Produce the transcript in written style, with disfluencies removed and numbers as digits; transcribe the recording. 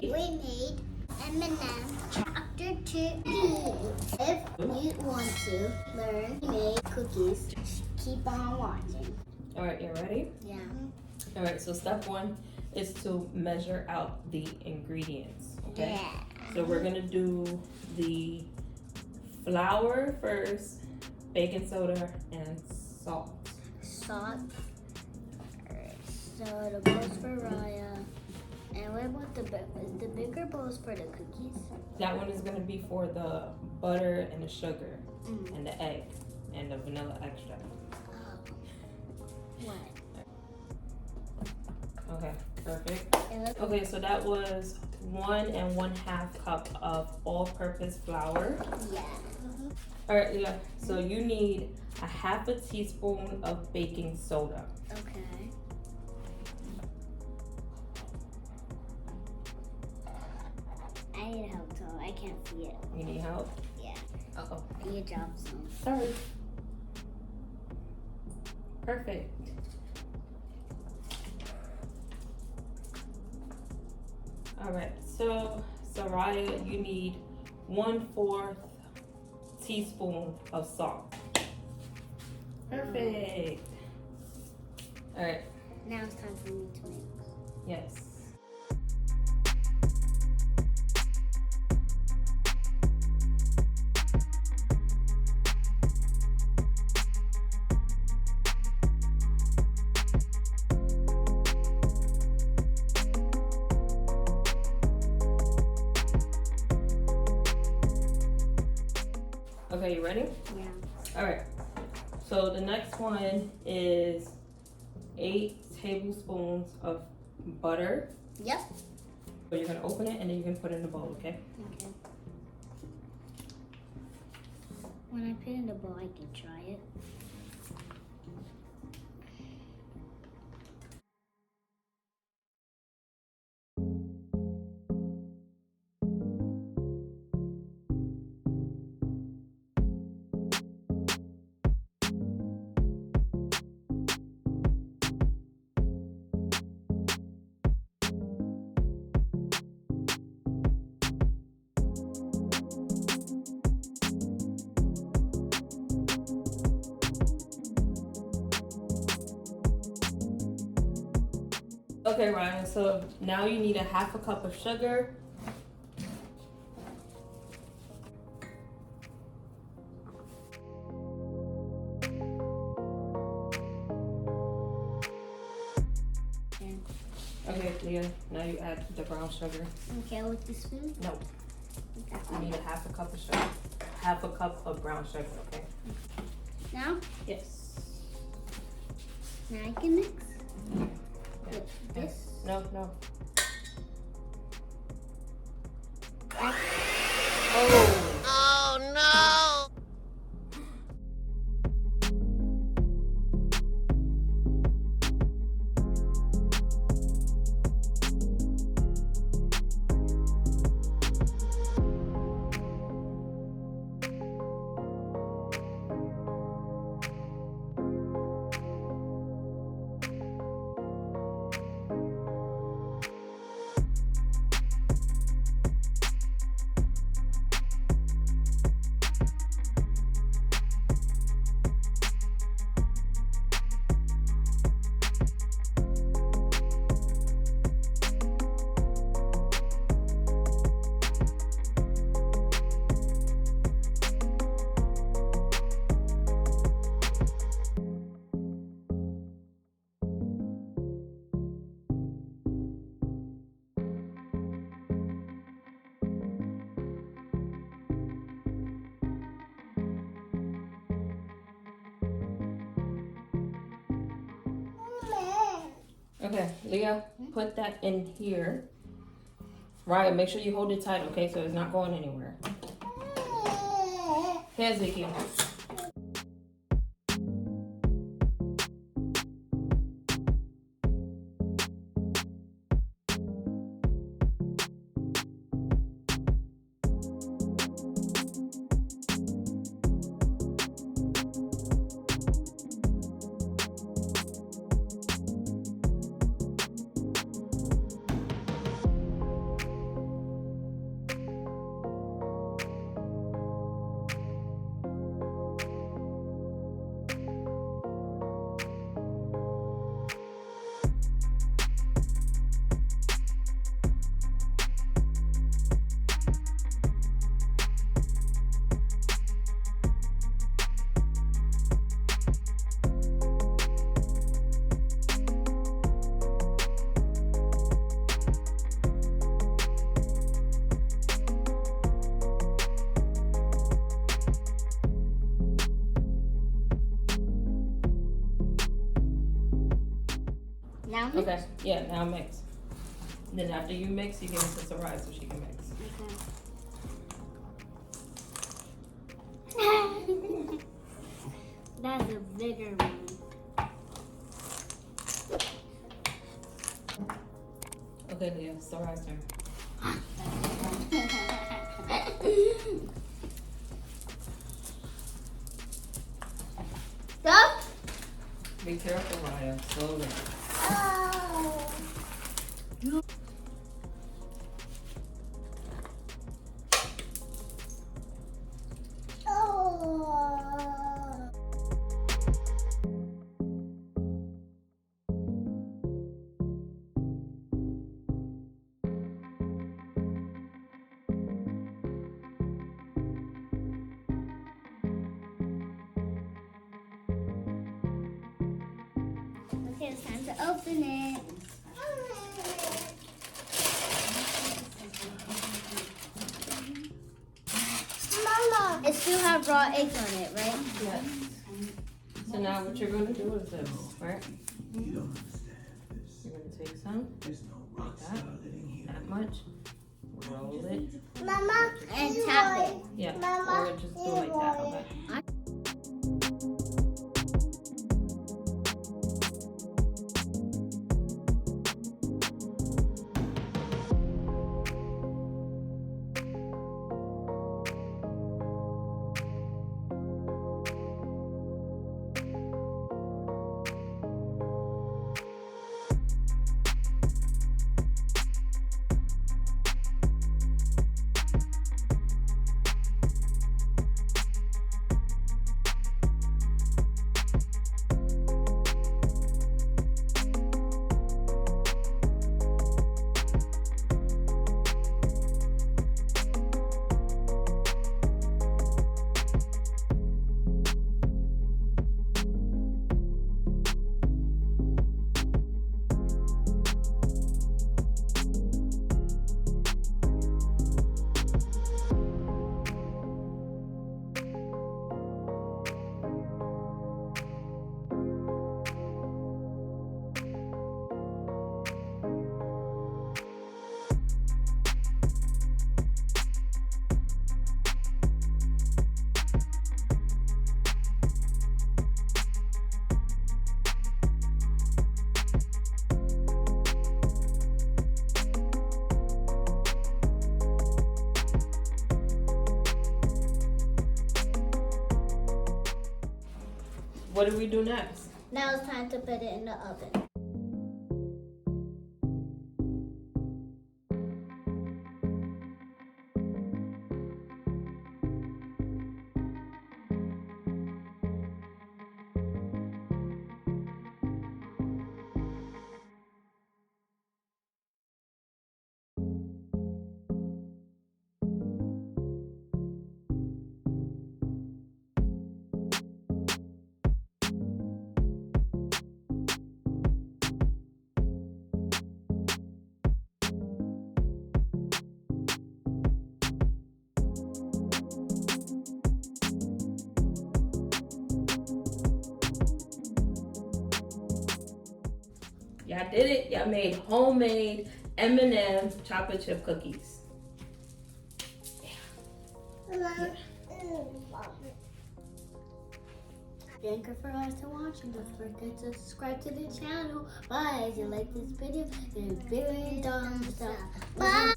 We made M&M chapter 2. If you want to learn to make cookies, keep on watching. All right, you ready? Yeah. All right, so step 1 is to measure out the ingredients, okay? Yeah. So we're gonna do the flour first, baking soda, and salt. Salt. Alright, so the bowl's for Raya. And what about the bigger bowls for the cookies? That one is gonna be for the butter and the sugar Mm. and the egg and the vanilla extract. What? Okay, perfect. Okay, so that was 1 1/2 cup of all-purpose flour. Yeah. All right, yeah. So you need a 1/2 teaspoon of baking soda. Okay. I need help, though. I can't see it. You need help? Yeah. Uh-oh. You dropped some. Sorry. Perfect. All right, so Soraya, you need 1/4 teaspoon of salt. Perfect. All right, Now it's time for me to mix. yes. Okay, you ready? Yeah. All right. So the next one is 8 tablespoons of butter. Yep. So you're gonna open it and then you can put it in the bowl, okay? Okay. When I put it in the bowl, I can try it. Okay, Ryan, so now you need a 1/2 cup of sugar. Okay, Leah, now you add the brown sugar. Okay, with the spoon? No, you need a 1/2 cup of sugar. 1/2 cup of brown sugar, okay? Now? Yes. Now I can mix? Yeah. With this? No, no. Oh. Oh no! Okay, Leah, put that in here. Ryan, make sure you hold it tight, okay, so it's not going anywhere. Here, Ziki. Okay, yeah, now mix. Then after you mix, you give it to Sarai so she can mix. Okay. That's a bigger one. Okay, Leah, Sarai's turn. Stop. Be careful, Raya. Slowly. Oh. Oh. Okay, it's time to open it. Mama. It still have raw eggs on it, right? Yes. So now what you're gonna do is this, right? You're gonna take some, like that much, roll it. Mama. And tap it. Yeah, Mama, or just do it like that, okay? What do we do next? Now it's time to put it in the oven. Y'all did it. Y'all made homemade M&M chocolate chip cookies. Yeah. Thank you for guys to watching. Don't forget to subscribe to the channel. Bye. If you like this video, give it a thumbs up. Bye.